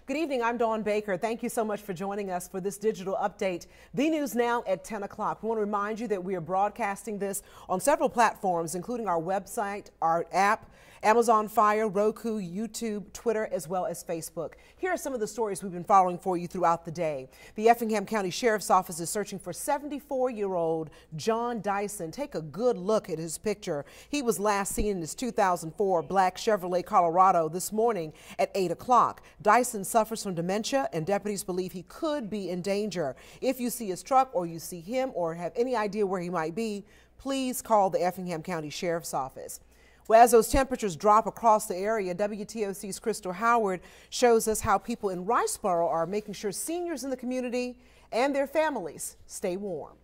Good evening, I'm Dawn Baker. Thank you so much for joining us for this digital update. The news now at 10 o'clock. We want to remind you that we are broadcasting this on several platforms, including our website, our app, Amazon Fire, Roku, YouTube, Twitter, as well as Facebook. Here are some of the stories we've been following for you throughout the day. The Effingham County Sheriff's Office is searching for 74-year-old John Dyson. Take a good look at his picture. He was last seen in his 2004 black Chevrolet Colorado this morning at 8 o'clock. Dyson suffers from dementia, and deputies believe he could be in danger. If you see his truck or you see him or have any idea where he might be, please call the Effingham County Sheriff's Office. Well, as those temperatures drop across the area, WTOC's Crystal Howard shows us how people in Riceboro are making sure seniors in the community and their families stay warm.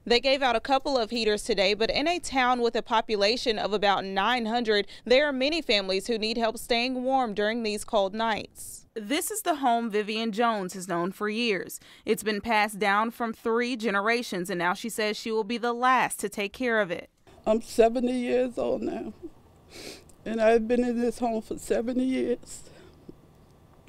They gave out a couple of heaters today, but in a town with a population of about 900, there are many families who need help staying warm during these cold nights. This is the home Vivian Jones has known for years. It's been passed down from 3 generations, and now she says she will be the last to take care of it. I'm 70 years old now, and I've been in this home for 70 years.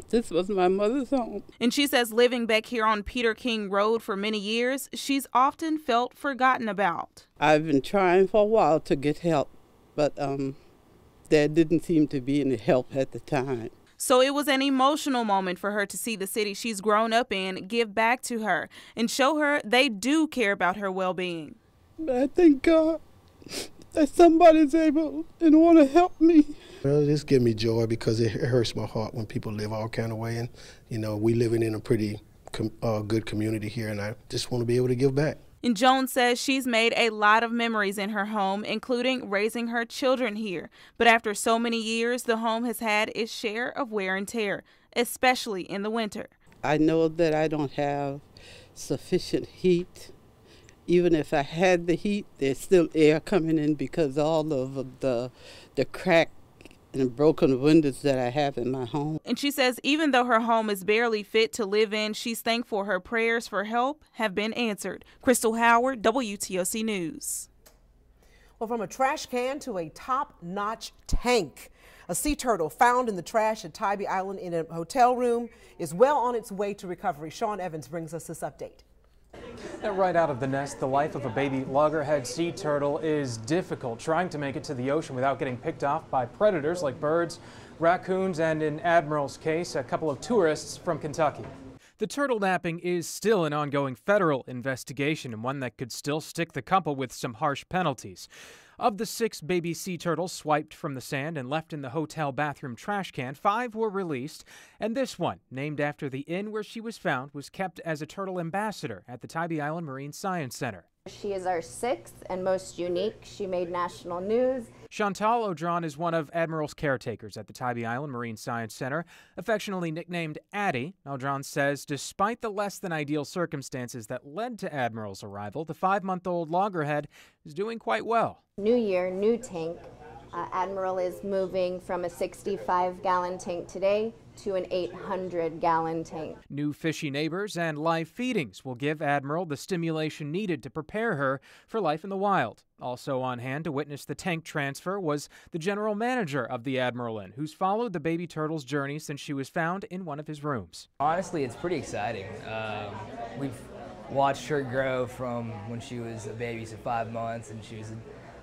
This was my mother's home. And she says living back here on Peter King Road for many years, she's often felt forgotten about. I've been trying for a while to get help, but there didn't seem to be any help at the time. So it was an emotional moment for her to see the city she's grown up in give back to her and show her they do care about her well-being. But I thank God that somebody's able and want to help me. Well, this gives me joy because it hurts my heart when people live all kind of way. And, you know, we living in a pretty good community here, and I just want to be able to give back. And Jones says she's made a lot of memories in her home, including raising her children here. But after so many years, the home has had its share of wear and tear, especially in the winter. I know that I don't have sufficient heat. Even if I had the heat, there's still air coming in because all of the crack and broken windows that I have in my home. And she says even though her home is barely fit to live in, she's thankful her prayers for help have been answered. Crystal Howard, WTOC News. Well, from a trash can to a top-notch tank. A sea turtle found in the trash at Tybee Island in a hotel room is well on its way to recovery. Sean Evans brings us this update. Right out of the nest, the life of a baby loggerhead sea turtle is difficult. Trying to make it to the ocean without getting picked off by predators like birds, raccoons, and in Admiral's case, a couple of tourists from Kentucky. The turtle napping is still an ongoing federal investigation and one that could still stick the couple with some harsh penalties. Of the 6 baby sea turtles swiped from the sand and left in the hotel bathroom trash can, 5 were released, and this one, named after the inn where she was found, was kept as a turtle ambassador at the Tybee Island Marine Science Center. She is our 6th and most unique. She made national news. Chantal Audron is one of Admiral's caretakers at the Tybee Island Marine Science Center, affectionately nicknamed Addie. Audron says despite the less than ideal circumstances that led to Admiral's arrival, the 5-month-old loggerhead is doing quite well. New year, new tank. Admiral is moving from a 65-gallon tank today to an 800-gallon tank. New fishy neighbors and live feedings will give Admiral the stimulation needed to prepare her for life in the wild. Also on hand to witness the tank transfer was the general manager of the Admiral Inn, who's followed the baby turtle's journey since she was found in one of his rooms. Honestly, it's pretty exciting. We've watched her grow from when she was a baby to 5 months, and she was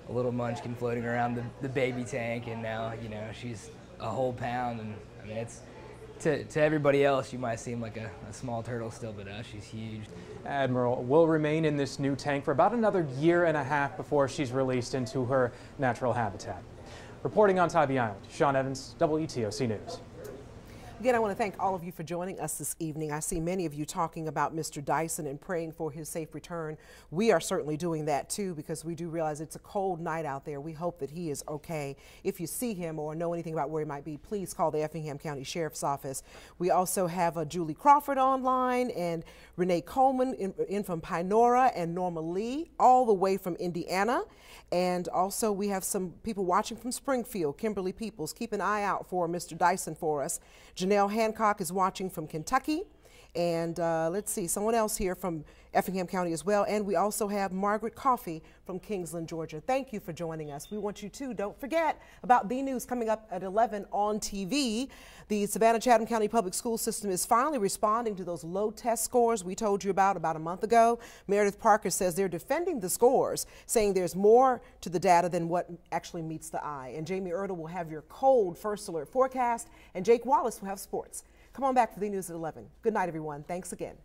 a little munchkin floating around the baby tank, and now, you know, she's a whole pound. And I mean, it's to everybody else, you might seem like a small turtle still, but she's huge. Admiral will remain in this new tank for about another 1.5 years before she's released into her natural habitat. Reporting on Tybee Island, Sean Evans, WTOC News. Again, I want to thank all of you for joining us this evening. I see many of you talking about Mr. Dyson and praying for his safe return. We are certainly doing that too, because we do realize it's a cold night out there. We hope that he is okay. If you see him or know anything about where he might be, please call the Effingham County Sheriff's Office. We also have Julie Crawford online, and Renee Coleman in from Pinora, and Norma Lee all the way from Indiana. And also we have some people watching from Springfield. Kimberly Peoples, keep an eye out for Mr. Dyson for us. Janelle Hancock is watching from Kentucky. And let's see, someone else here from Effingham County as well. And we also have Margaret Coffey from Kingsland, Georgia. Thank you for joining us. We want you to don't forget about the news coming up at 11 on TV. The Savannah-Chatham County Public School System is finally responding to those low test scores we told you about a month ago. Meredith Parker says they're defending the scores, saying there's more to the data than what actually meets the eye. And Jamie Erda will have your cold first alert forecast, and Jake Wallace will have sports. Come on back for the news at 11. Good night, everyone. Thanks again.